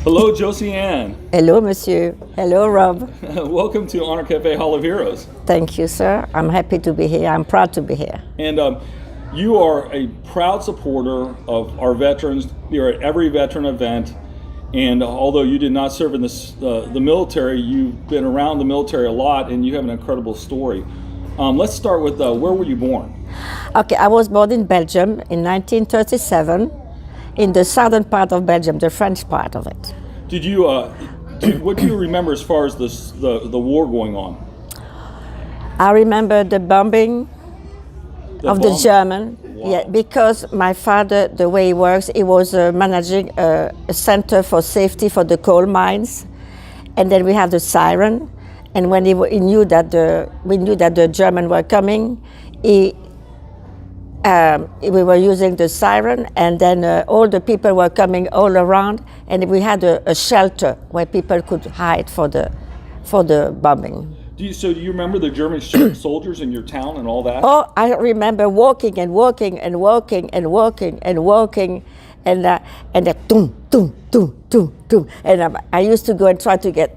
Hello, Josie Ann. Hello, monsieur. Hello, Rob. Welcome to Honor Cafe Hall of Heroes. Thank you, sir. I'm happy to be here. I'm proud to be here. And you are a proud supporter of our veterans. You're at every veteran event. And although you did not serve in the military, you've been around the military a lot, and you have an incredible story. Let's start with where were you born? Okay, I was born in Belgium in 1937, in the southern part of Belgium, the French part of it. Did you? What do you remember as far as the war going on? I remember the bombing of the German. Wow. Yeah, because my father, the way he works, he was managing a center for safety for the coal mines, and then we had the siren. And when he knew that we knew that the Germans were coming, we were using the siren, and then all the people were coming all around, and we had a shelter where people could hide for the bombing. Do you remember the German soldiers in your town and all that? Oh, I remember walking and walking and walking and walking and walking, and the tum tum tum tum tum, and I used to go and try to get.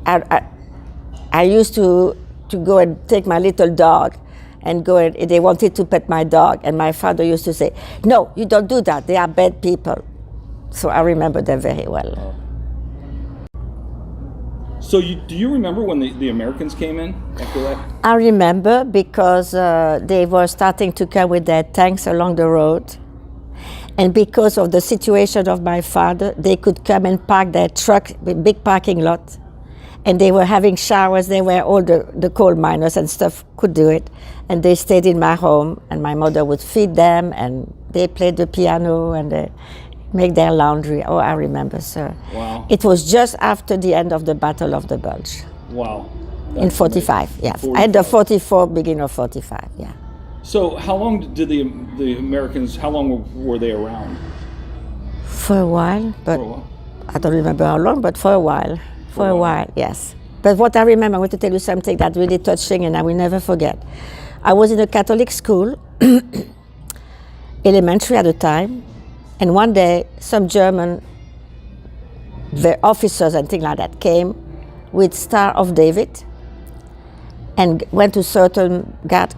I used to go and take my little dog and go and they wanted to pet my dog, and my father used to say, "No, you don't do that. They are bad people." So I remember them very well. Oh. So do you remember when the Americans came in after that? I remember because they were starting to come with their tanks along the road. And because of the situation of my father, they could come and park their truck, big parking lot. And they were having showers there where all the coal miners and stuff could do it. And they stayed in my home, and my mother would feed them, and they played the piano, and they make their laundry. Oh, I remember, sir. Wow. It was just after the end of the Battle of the Bulge. Wow. In 45, yeah. End of 44, beginning of 45, yeah. So how long did the Americans, how long were they around? For a while, but For a while. I don't remember how long, but for a while. For a while, yes. But what I remember, I want to tell you something that's really touching and I will never forget. I was in a Catholic school, elementary at the time, and one day some German officers and things like that came with Star of David and went to certain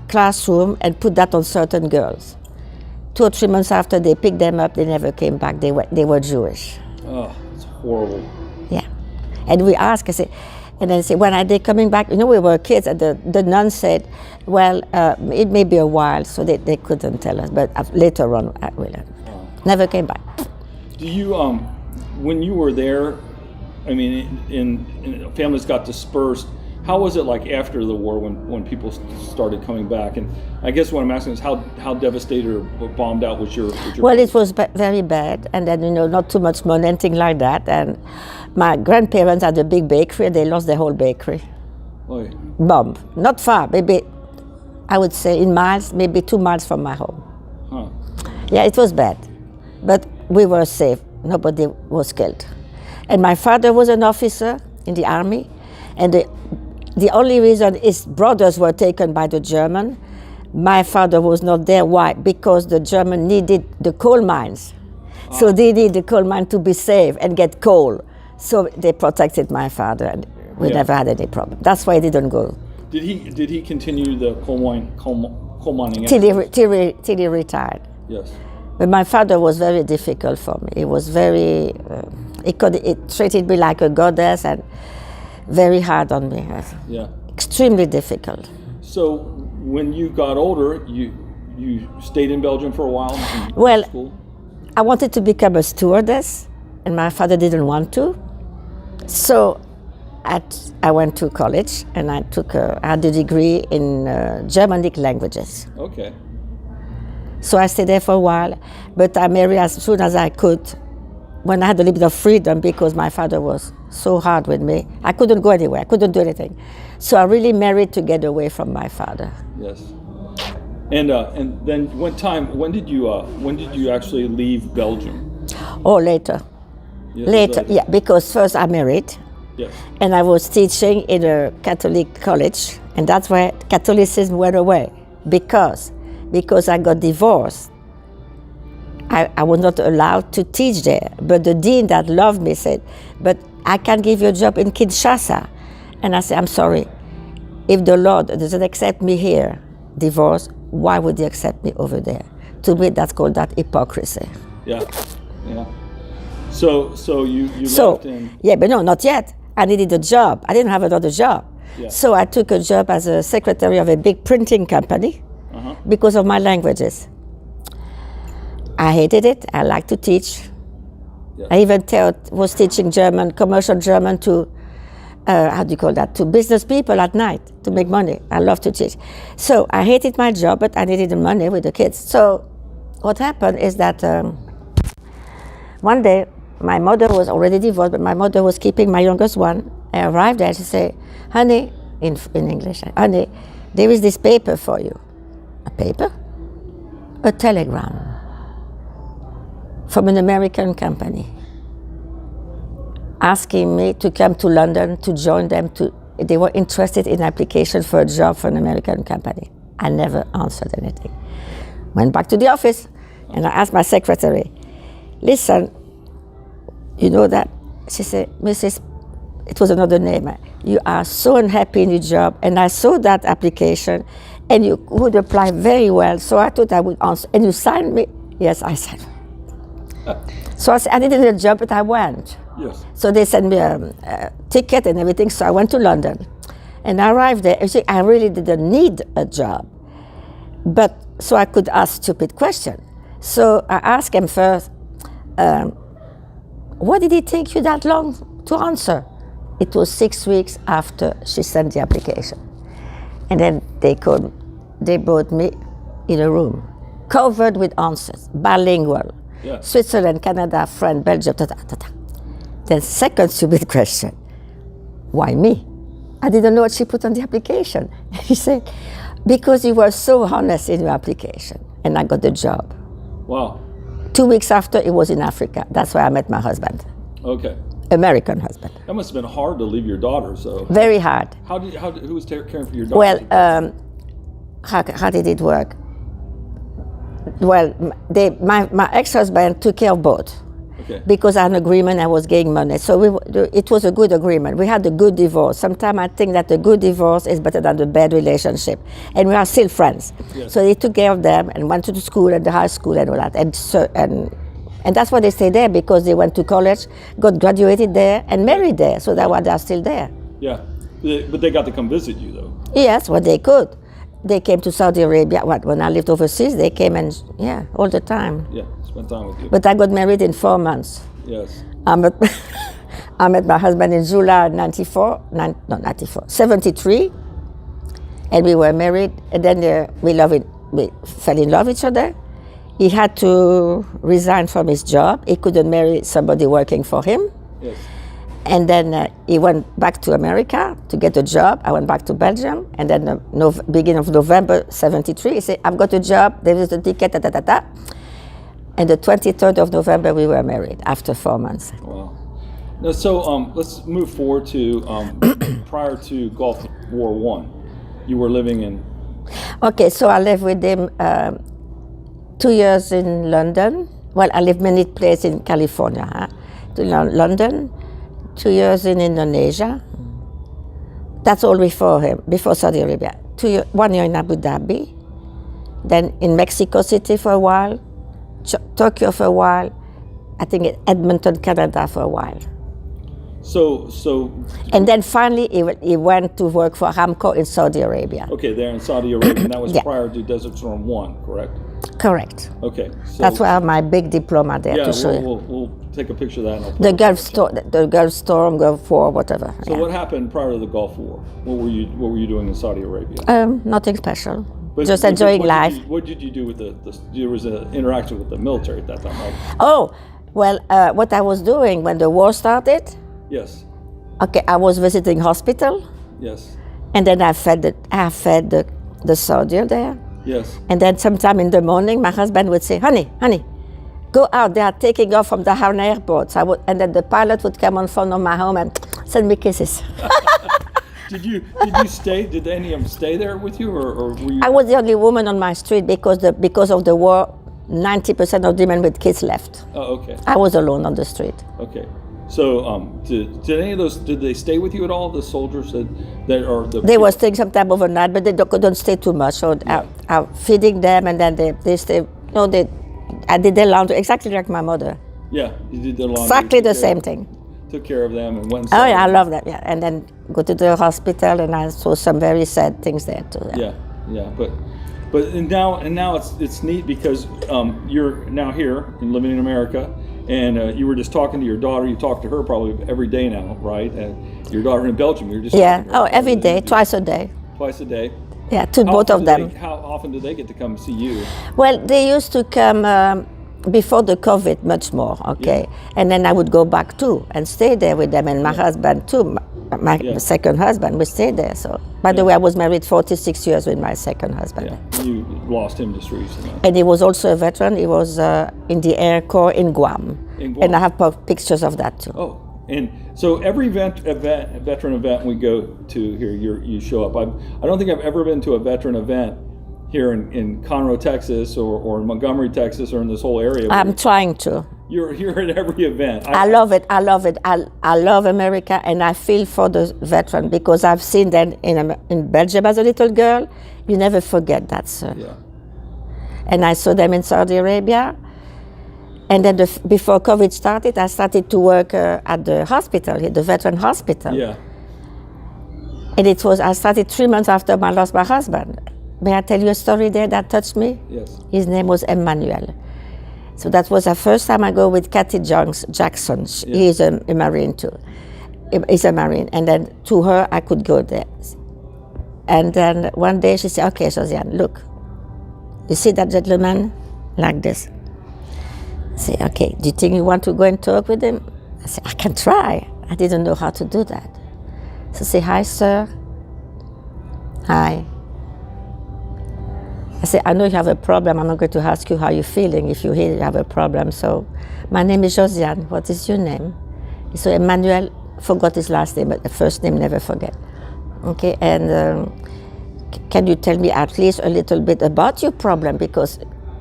classroom and put that on certain girls. 2 or 3 months after they picked them up, they never came back. They were Jewish. Oh, it's horrible. Yeah. And we asked, and then say, when are they coming back? You know, we were kids, and the nun said, well, it may be a while, so they couldn't tell us. But later on, we learned. Never came back. Do you, when you were there, I mean, in families got dispersed, how was it like after the war when people started coming back? And I guess what I'm asking is how devastated or bombed out was your Well, it was very bad, and then, not too much money, anything like that. And my grandparents had a big bakery, and they lost their whole bakery. Oy. Bomb. Not far, maybe, I would say in miles, maybe 2 miles from my home. Huh. Yeah, it was bad. But we were safe. Nobody was killed. And my father was an officer in the army, and the only reason his brothers were taken by the German. My father was not there. Why? Because the German needed the coal mines. So they need the coal mine to be safe and get coal. So they protected my father, and we never had any problem. That's why he didn't go. Did he continue the coal mining? Till he retired. Yes. But my father was very difficult for me. He was very, he treated me like a goddess and very hard on me. Yeah. Extremely difficult. So when you got older, you stayed in Belgium for a while in Well, school? I wanted to become a stewardess, and my father didn't want to. So I went to college, and I had a degree in Germanic languages. Okay. So I stayed there for a while, but I married as soon as I could, when I had a little bit of freedom, because my father was so hard with me. I couldn't go anywhere, I couldn't do anything. So I really married to get away from my father. Yes. And then when did you actually leave Belgium? Oh, later. Yeah, Later, yeah, because first I married, Yes. and I was teaching in a Catholic college, and that's where Catholicism went away, because I got divorced I was not allowed to teach there. But the dean that loved me said, but I can give you a job in Kinshasa. And I said, I'm sorry. If the Lord doesn't accept me here, divorce, why would he accept me over there? To me, that's called that hypocrisy. Yeah. Yeah. So you left in. Yeah, but no, not yet. I needed a job. I didn't have another job. Yeah. So I took a job as a secretary of a big printing company because of my languages. I hated it. I liked to teach. Yeah. I even was teaching German, commercial German to, to business people at night to make money. I love to teach. So I hated my job, but I needed the money with the kids. So what happened is that one day, my mother was already divorced, but my mother was keeping my youngest one. I arrived there, she said, honey, in English, honey, there is this paper for you. A paper? A telegram from an American company asking me to come to London to join them. They were interested in application for a job for an American company. I never answered anything. Went back to the office and I asked my secretary, listen, you know that? She said, Mrs., it was another name, you are so unhappy in your job, and I saw that application, and you would apply very well, so I thought I would answer. And you signed me? Yes, I signed. So I said, I needed a job, but I went. Yes. So they sent me a ticket and everything, so I went to London. And I arrived there, and I really didn't need a job, but so I could ask stupid questions. So I asked him first, why did it take you that long to answer? It was 6 weeks after she sent the application. And then they brought me in a room, covered with answers, bilingual, Yeah. Switzerland, Canada, France, Belgium, Then second stupid question, why me? I didn't know what she put on the application. He said, because you were so honest in your application, and I got the job. Wow. 2 weeks after, it was in Africa. That's where I met my husband, Okay. American husband. That must have been hard to leave your daughter. So Very hard. who was caring for your daughter? Well, how did it work? Well, my ex-husband took care of both. Okay. Because I had an agreement, I was getting money. So it was a good agreement. We had a good divorce. Sometimes I think that a good divorce is better than a bad relationship. And we are still friends. Yes. So he took care of them and went to the school and the high school and all that. And that's why they stayed there, because they went to college, got graduated there, and married there. So that's why they're still there. Yeah. But they got to come visit you, though. Yes, well, they could. They came to Saudi Arabia. When I lived overseas, they came and, all the time. Yeah, spend time with you. But I got married in 4 months. Yes. I met my husband in July 73, and we were married. And then we fell in love with each other. He had to resign from his job. He couldn't marry somebody working for him. Yes. And then he went back to America to get a job. I went back to Belgium. And then beginning of November 73, he said, I've got a job, there is a ticket, And the 23rd of November, we were married after 4 months. Wow. Now, so let's move forward to prior to Gulf War I. You were living in. Okay, so I lived with him 2 years in London. Well, I lived many places in California. London, 2 years in Indonesia. That's all before Saudi Arabia. 1 year in Abu Dhabi. Then in Mexico City for a while. Tokyo for a while, I think Edmonton, Canada for a while. So. And then finally he went to work for Aramco in Saudi Arabia. Okay, there in Saudi Arabia, and that was Yeah. prior to Desert Storm 1, correct? Correct. Okay. So, That's why I have my big diploma there Yeah, to show you. we'll take a picture of that. And I'll put The it Gulf Storm, Gulf War, whatever. So what happened prior to the Gulf War? What were you doing in Saudi Arabia? Nothing special. But Just enjoying life. What did you do with there was an interaction with the military at that time, right? Oh, well, what I was doing when the war started, Yes. okay, I was visiting hospital, Yes. and then I fed the soldier there. Yes. And then sometime in the morning, my husband would say, honey, go out. They are taking off from the Havana airport. And then the pilot would come on phone on my home and send me kisses. Did you stay? Did any of them stay there with you, or were you? I was the only woman on my street because of the war. 90% of the men with kids left. Oh, okay. I was alone on the street. Okay. So, did any of those? Did they stay with you at all? The soldiers that are the. They were staying sometime overnight, but they couldn't stay too much. So I feeding them, and then they stay. No, I did their laundry exactly like my mother. Yeah, you did the laundry. Exactly the took care- same thing. Took care of them and went. Oh yeah, I love that. Yeah, and then go to the hospital, and I saw some very sad things there too. Yeah, but and now it's neat because you're now here and living in America, and you were just talking to your daughter. You talk to her probably every day now, right? And your daughter in Belgium. You're just Yeah. talking to her Oh, every day, probably twice a day. twice a day. Yeah, to How both often of do them. How often do they get to come see you? Well, they used to come before the COVID much more, okay? And then I would go back too and stay there with them, and my husband too, my Yeah. second husband, we stayed there. So, by the way, I was married 46 years with my second husband. Yeah, you lost him just recently. And he was also a veteran. He was in the Air Corps in Guam. In Guam. And I have pictures of that too. Oh, and so every veteran event we go to here, you show up. I don't think I've ever been to a veteran event here in Conroe, Texas, or in Montgomery, Texas, or in this whole area. I'm trying to. You're here at every event. I love it. I love it. I love America, and I feel for the veteran because I've seen them in Belgium as a little girl. You never forget that, sir. Yeah. And I saw them in Saudi Arabia. And then before COVID started, I started to work at the hospital, the veteran hospital. Yeah. And I started 3 months after I lost my husband. May I tell you a story there that touched me? Yes. His name was Emmanuel. So that was the first time I go with Kathy Jackson. He is a Marine too. He's a Marine. And then to her, I could go there. And then one day she said, okay, Josiane, look, you see that gentleman like this? I say, okay, do you think you want to go and talk with him? I said, I can try. I didn't know how to do that. So I say, hi, sir. Hi. I say, I know you have a problem. I'm not going to ask you how you're feeling if you hear you have a problem. So my name is Josiane. What is your name? So Emmanuel forgot his last name, but the first name never forget. Okay, and can you tell me at least a little bit about your problem? Because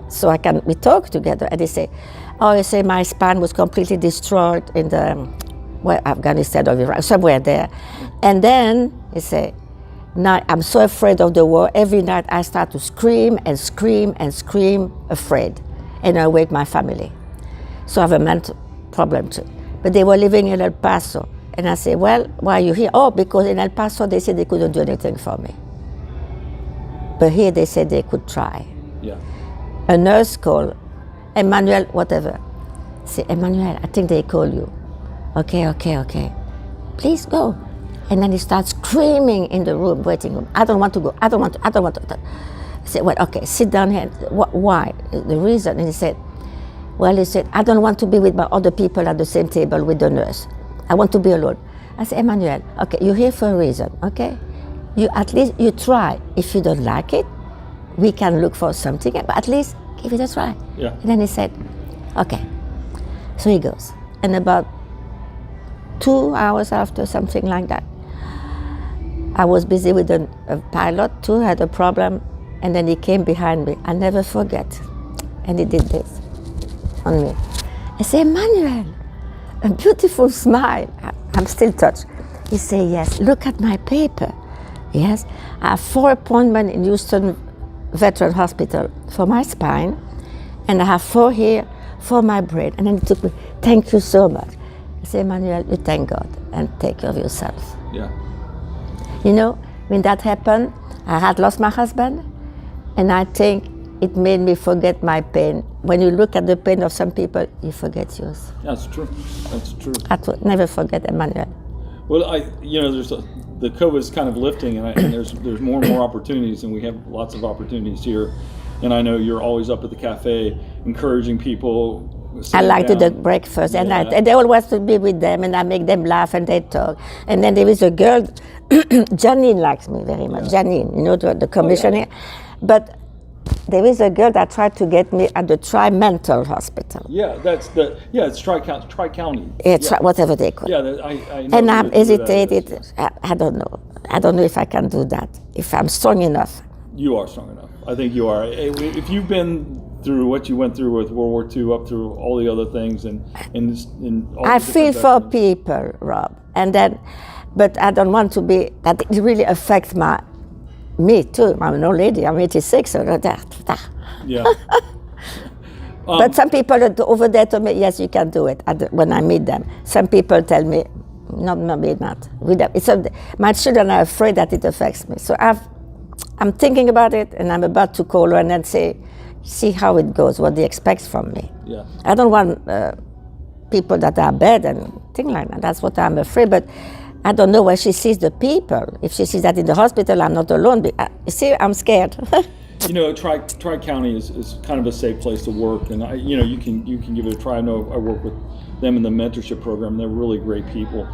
so we talk together. And they say, oh, you say my spine was completely destroyed in Afghanistan or Iraq, somewhere there. And then he say, now I'm so afraid of the war. Every night I start to scream and scream and scream, afraid, and I wake my family. So I have a mental problem too. But they were living in El Paso, and I say, well, why are you here? Oh, because in El Paso they said they couldn't do anything for me. But here they said they could try. Yeah. A nurse called, Emmanuel, whatever. Say, Emmanuel, I think they call you. Okay. Please go. And then he starts screaming in the room, waiting room. I don't want to go. I don't want to. I said, well, okay, sit down here. Why? The reason? And he said, I don't want to be with my other people at the same table with the nurse. I want to be alone. I said, Emmanuel, okay, you're here for a reason, okay? At least you try. If you don't like it, we can look for something, but at least give it a try. Yeah. And then he said, okay. So he goes. And about 2 hours after, something like that, I was busy with a pilot too, had a problem, and then he came behind me. I never forget. And he did this on me. I said, Emmanuel, a beautiful smile. I'm still touched. He said, yes, look at my paper. Yes, I have 4 appointments in Houston Veteran Hospital for my spine, and I have 4 here for my brain. And then he took me, thank you so much. I said, Emmanuel, you thank God and take care of yourself. Yeah. You know, when that happened, I had lost my husband, and I think it made me forget my pain. When you look at the pain of some people, you forget yours. That's true. That's true. I will never forget Emmanuel. Well, the COVID is kind of lifting, and there's more and more opportunities, and we have lots of opportunities here. And I know you're always up at the cafe, encouraging people. I like to down. do breakfast, and Yeah. they always want to be with them, and I make them laugh, and they talk. And then there is a girl, Janine likes me very much. Yeah. Janine, you know, the commissioner. But there is a girl that tried to get me at the Tri-Mental Hospital. Yeah, it's Tri-County. It's whatever they call it. Yeah, I know And who I'm that is. hesitated. I don't know. I don't know if I can do that, if I'm strong enough. You are strong enough. I think you are. If you've been through what you went through with World War II, up through all the other things, and all I the feel different for veterans. people, Rob, and then, but I don't want to be that it really affects me too. I'm an old lady. I'm 86. So Yeah. but some people over there told me, yes, you can do it. When I meet them, some people tell me, no, maybe not. My children are afraid that it affects me. So I'm thinking about it, and I'm about to call her and then see how it goes, what they expect from me. Yeah. I don't want people that are bad and things like that. That's what I'm afraid. But I don't know where she sees the people. If she sees that in the hospital, I'm not alone. You see, I'm scared. You know, Tri-County is kind of a safe place to work, and you can give it a try. I know I work with them in the mentorship program. They're really great people.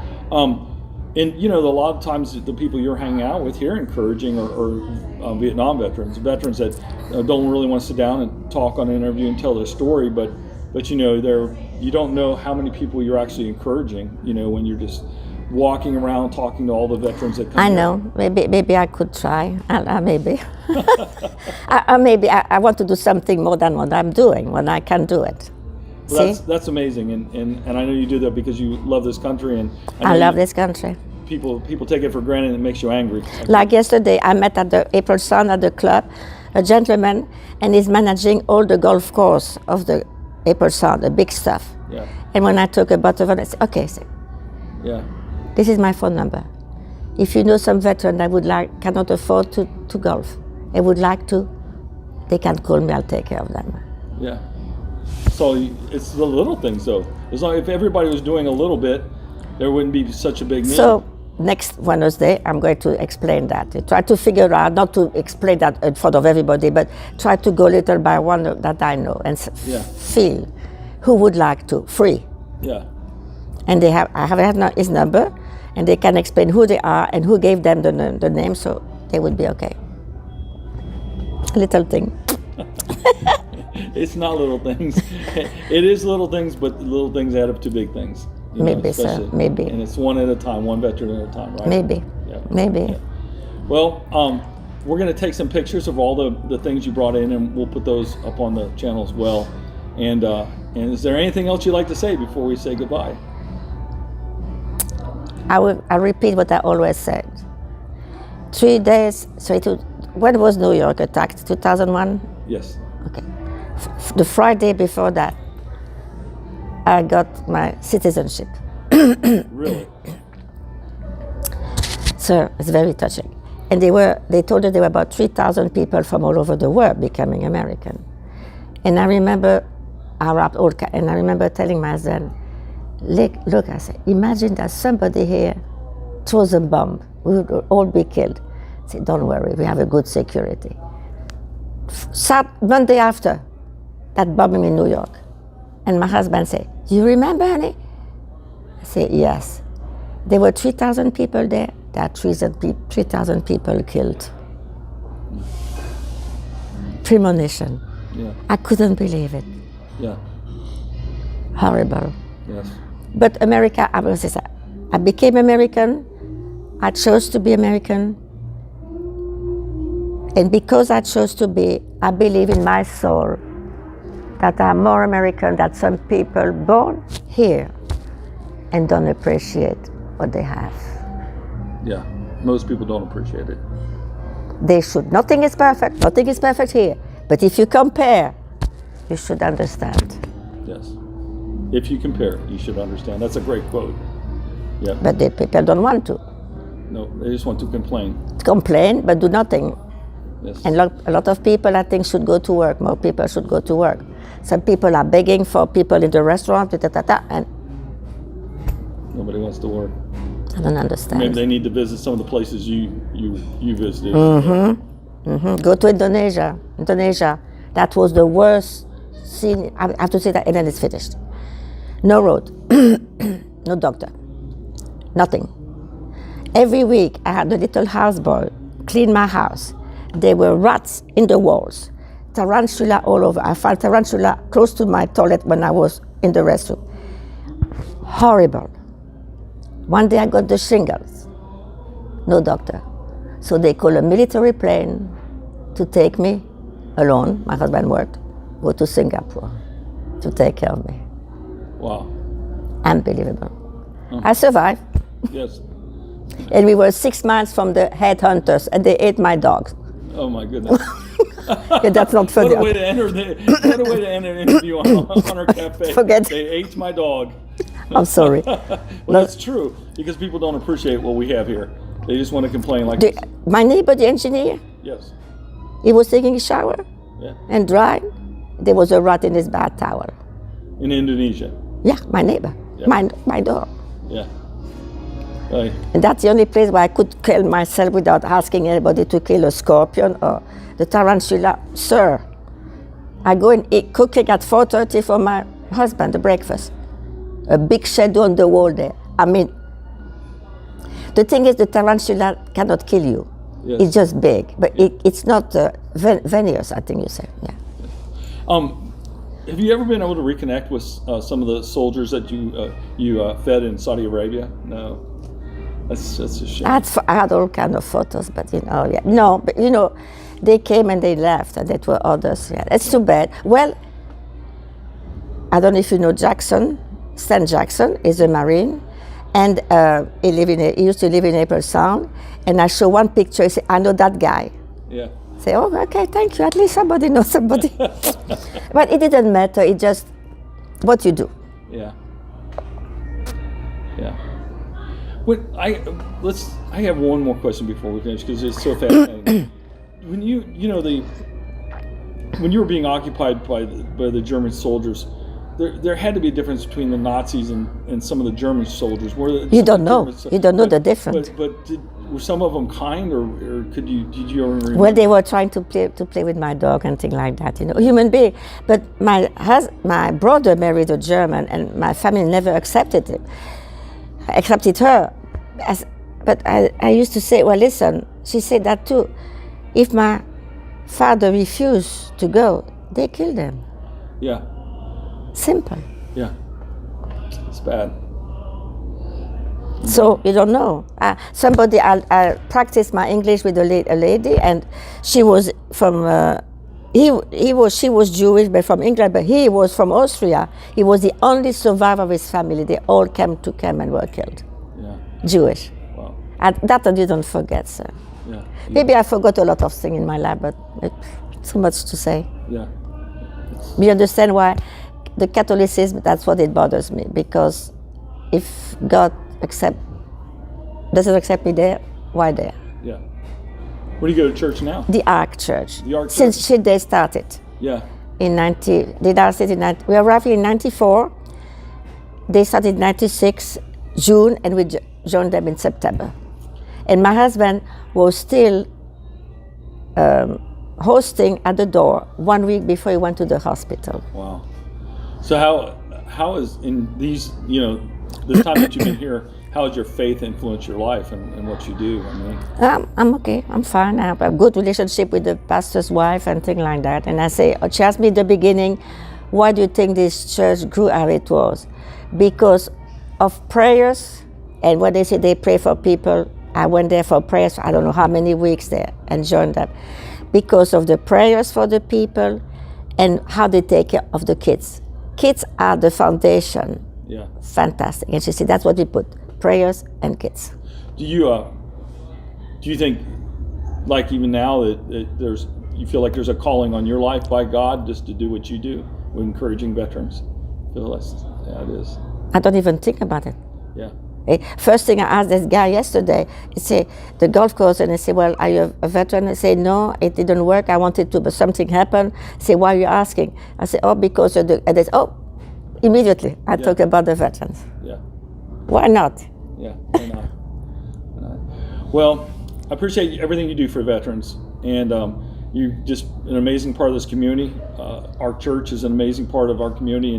And a lot of times the people you're hanging out with here encouraging are Vietnam veterans that don't really want to sit down and talk on an interview and tell their story, but you don't know how many people you're actually encouraging. When you're just walking around talking to all the veterans that come. I know. Maybe I could try. Maybe. Maybe I want to do something more than what I'm doing when I can do it. Well, that's amazing, and I know you do that because you love this country, and I love this country. People take it for granted, and it makes you angry. Like yesterday, I met at the April Sun at the club a gentleman, and he's managing all the golf course of the April Sun, the big stuff. Yeah. And when I talk about it, I said, okay, Yeah. this is my phone number. If you know some veteran that cannot afford to golf and would like to, they can call me. I'll take care of them. Yeah. So it's the little things, though. As long if everybody was doing a little bit, there wouldn't be such a big need. So next Wednesday, I'm going to explain that. Try to figure out, not to explain that in front of everybody, but try to go little by one that I know and feel who would like to, free. Yeah. And I have his number, and they can explain who they are and who gave them the name, so they would be okay. Little thing. It's not little things. It is little things, but little things add up to big things. Maybe, sir. Maybe. And it's one at a time, one veteran at a time, right? Maybe. Yeah. Maybe. Yeah. Well, we're going to take some pictures of all the things you brought in, and we'll put those up on the channel as well. And is there anything else you'd like to say before we say goodbye? I repeat what I always said. 3 days, when was New York attacked? 2001? Yes. Okay. The Friday before that, I got my citizenship. Really? So it's very touching. And they told us there were about 3,000 people from all over the world becoming American. And I remember and I remember telling my husband, look, I said, imagine that somebody here throws a bomb, we would all be killed. I said, don't worry, we have a good security. Monday after that bombing in New York, and my husband said, you remember, honey? I said, yes. There were 3,000 people there. There are 3,000 people killed. Premonition. Yeah. I couldn't believe it. Yeah. Horrible. Yes. But America, I became American. I chose to be American. And because I chose to be, I believe in my soul that I'm more American than some people born here and don't appreciate what they have. Yeah. Most people don't appreciate it. They should. Nothing is perfect here. But if you compare, you should understand. Yes. If you compare, you should understand. That's a great quote. Yeah. But the people don't want to. No, they just want to complain. Complain, but do nothing. Yes. And a lot of people, I think, should go to work. More people should go to work. Some people are begging for people in the restaurant, and nobody wants to work. I don't understand. Maybe they need to visit some of the places you visited. Go to Indonesia. That was the worst scene. I have to say that, and then it's finished. No road, no doctor, nothing. Every week, I had a little houseboy clean my house. There were rats in the walls, tarantula all over. I found tarantula close to my toilet when I was in the restroom. Horrible. One day I got the shingles. No doctor. So they called a military plane to take me alone. My husband worked go to Singapore to take care of me. Wow. Unbelievable. I survived. Yes. And we were 6 miles from the headhunters, and they ate my dogs. Oh my goodness. Yeah, that's not funny. What a way to enter an interview on our cafe. Forget. They ate my dog. I'm sorry. Well, that's true because people don't appreciate what we have here. They just want to complain like this. My neighbor, the engineer, Yes. he was taking a shower Yeah. and drying. There was a rat in his bath towel. In Indonesia. Yeah, my neighbor, Yeah. my door. Yeah. Right. And that's the only place where I could kill myself without asking anybody to kill a scorpion or the tarantula. Sir, I go and eat cooking at 4:30 for my husband, the breakfast. A big shadow on the wall there. I mean, the thing is the tarantula cannot kill you. Yes. It's just big, but it's not venomous, I think you say. Yeah. Have you ever been able to reconnect with some of the soldiers that you fed in Saudi Arabia? No. That's a shame. I had all kind of photos, but yeah. No, but they came and they left, and there were others. Yeah, it's too bad. Well, I don't know if you know Jackson. Stan Jackson is a Marine, and he used to live in April Sound. And I show one picture. He said, "I know that guy." Yeah. Say, "Oh, okay, thank you. At least somebody knows somebody." But it didn't matter. It just what you do. Yeah. Yeah. What I have one more question before we finish because it's so fascinating. When when you were being occupied by the German soldiers, there had to be a difference between the Nazis and some of the German soldiers. You don't know. You don't know the difference. But were some of them kind, or did you ever remember? Well, they were trying to play with my dog and things like that. Human being. But my brother married a German, and my family never accepted him. Accepted her. But I used to say, well, listen. She said that too. If my father refused to go, they killed him. Yeah. Simple. Yeah. It's bad. So you don't know. I practiced my English with a lady, and she was from. She was Jewish, but from England. But he was from Austria. He was the only survivor of his family. They all came to camp and were killed. Yeah. Jewish. Wow. And that I didn't forget, sir. Yeah. Maybe I forgot a lot of things in my life, but too much to say. Yeah. You understand why the Catholicism? That's what it bothers me, because if God doesn't accept me there, why there? Yeah. Where do you go to church now? The Ark Church. The Ark Since they started Yeah. in 90, they started in 90, we arrived in 94. They started in 96 June, and we joined them in September. And my husband was still hosting at the door 1 week before he went to the hospital. Wow. So how is in these this time that you've been here, how has your faith influenced your life and what you do? I mean, I'm okay. I'm fine. I have a good relationship with the pastor's wife and things like that. And I say, she asked me at the beginning, why do you think this church grew as it was? Because of prayers. And when they say they pray for people, I went there for prayers. I don't know how many weeks there and joined them. Because of the prayers for the people and how they take care of the kids. Kids are the foundation. yeah. Fantastic. And she said, that's what we put, prayers and kids. Do you think, like even now, that you feel like there's a calling on your life by God just to do what you do with encouraging veterans? I feel yeah, it is. I don't even think about it. Yeah. First thing I asked this guy yesterday, he said, the golf course, and I said, well, are you a veteran? I said, no, it didn't work. I wanted to, but something happened. I said, why are you asking? I said, oh, because of the, and they said, oh, immediately I talked about the veterans. Yeah. Why not? Yeah, why not? Why not? Well, I appreciate everything you do for veterans, and you're just an amazing part of this community. Our church is an amazing part of our community,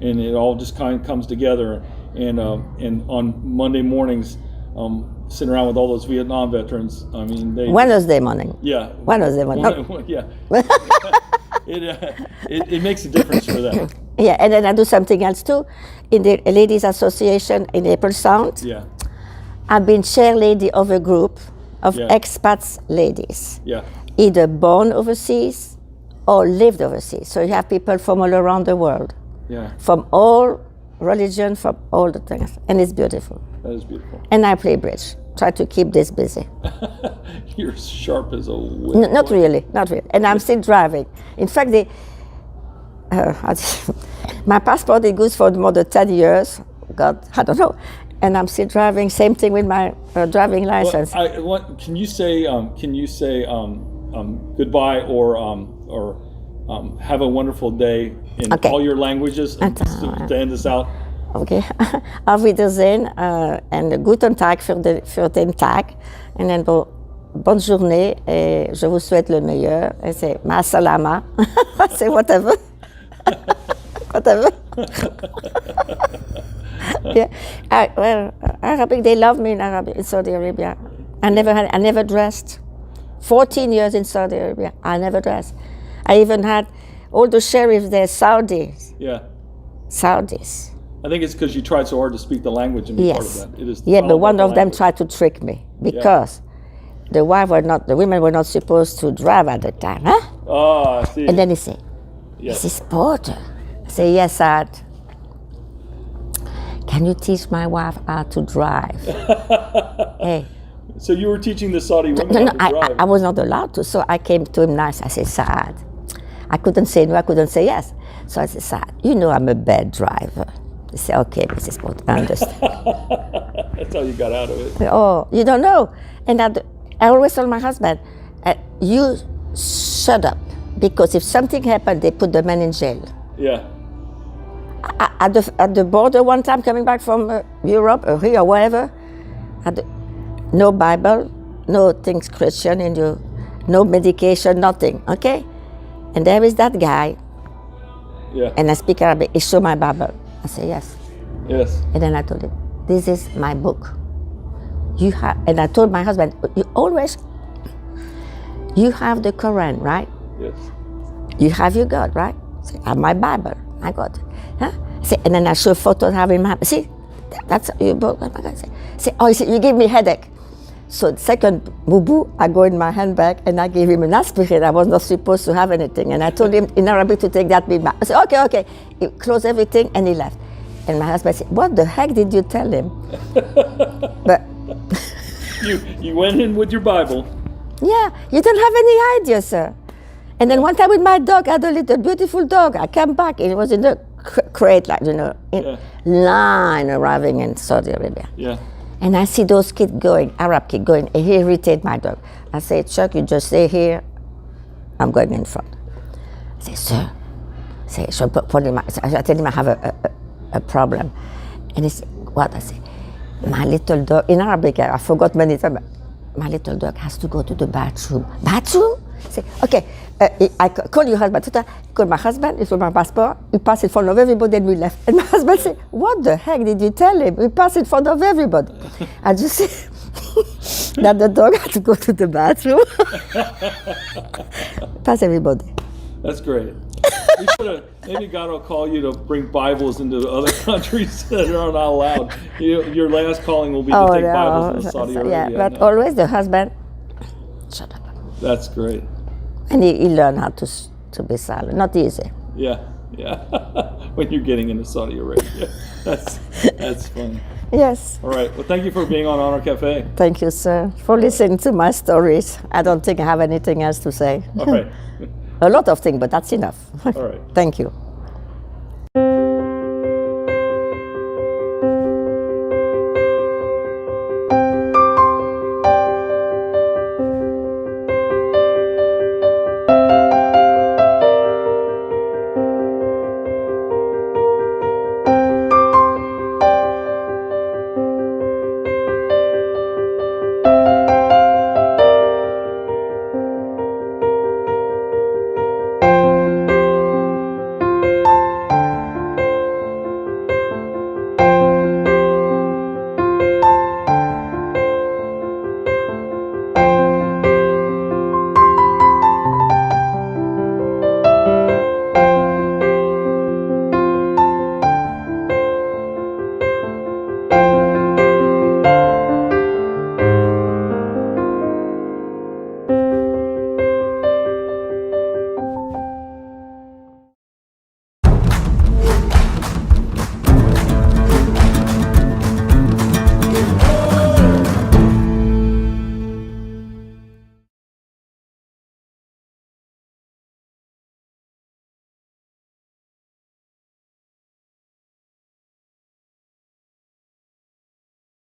and it all just kind of comes together. And on Monday mornings, sitting around with all those Vietnam veterans, I mean, Wednesday morning. Yeah. Wednesday morning. Yeah. It makes a difference for them. Yeah, and then I do something else too. In the Ladies Association in April Sound, Yeah. I've been chair lady of a group of Yeah. expats ladies, Yeah. either born overseas all lived overseas. So you have people from all around the world, Yeah. from all religion, from all the things, and it's beautiful. That is beautiful. And I play bridge. Try to keep this busy. You're sharp as a whip. Not really, not really. And I'm still driving. In fact, my passport is good for more than 10 years. God, I don't know. And I'm still driving. Same thing with my driving license. Can you say goodbye or have a wonderful day in Okay. all your languages to end this out? Okay. Auf Wiedersehen and guten Tag für den Tag. And then bonne journée et je vous souhaite le meilleur. Et c'est ma salama. C'est whatever. Whatever. Yeah. Arabic, they love me in Arabic in Saudi Arabia. I never dressed. 14 years in Saudi Arabia, I never dressed. I even had all the sheriffs there, Saudis. Yeah. Saudis. I think it's because you tried so hard to speak the language and be part Yes. of that. It is Yeah, all but about one the of them language. tried to trick me because the women were not supposed to drive at the time, huh? Oh, I see. And then he said, Yes. Mrs. Porter. I say, yes, Dad. Can you teach my wife how to drive? Hey. So you were teaching the Saudi women No, how to drive. I was not allowed to, so I came to him nice. I said, Saad. I couldn't say no, I couldn't say yes. So I said, Saad, you know I'm a bad driver. He said, okay, Mrs. Porter, I understand. That's how you got out of it. Oh, you don't know. And I always told my husband, you shut up, because if something happened, they put the man in jail. Yeah. At the border one time, coming back from Europe or here or wherever, no Bible, no things Christian in you, no medication, nothing, okay? And there is that guy, Yeah. and I speak Arabic, he showed my Bible. I say, yes. Yes. And then I told him, this is my book. And I told my husband, you have the Quran, right? Yes. You have your God, right? I have my Bible, I got it. Huh? And then I show photos having my, see, that's your book. Oh my God. He said, you give me headache. So second bubu, I go in my handbag and I gave him an aspirin. I was not supposed to have anything. And I told him in Arabic to take that with back. I said, okay. He closed everything and he left. And my husband said, what the heck did you tell him? But You went in with your Bible. yeah, you don't have any idea, sir. And then one time with my dog, I had a little beautiful dog. I came back and it was in the crate, like, line arriving in Saudi Arabia. Yeah. And I see those kids going, Arab kids going, and he irritated my dog. I say, Chuck, you just stay here. I'm going in front. I say, sir. I tell him I have a problem. And he said, what? I say, my little dog, in Arabic, I forgot many times, my little dog has to go to the bathroom. Bathroom? I say, okay, I call your husband. Call my husband, he told my passport, he passed in front of everybody and we left. And my husband said, what the heck did you tell him? We passed in front of everybody. I just said that the dog had to go to the bathroom. Pass everybody. That's great. Maybe God will call you to bring Bibles into other countries that are not allowed. Your last calling will be to take Bibles into Saudi Arabia. Yeah, but always the husband, shut up. That's great. And he learned how to be silent. Not easy. Yeah. When you're getting into Saudi Arabia. That's fun. Yes. All right. Well, thank you for being on Honor Cafe. Thank you, sir, for listening to my stories. I don't think I have anything else to say. All right. A lot of things, but that's enough. All right. Thank you.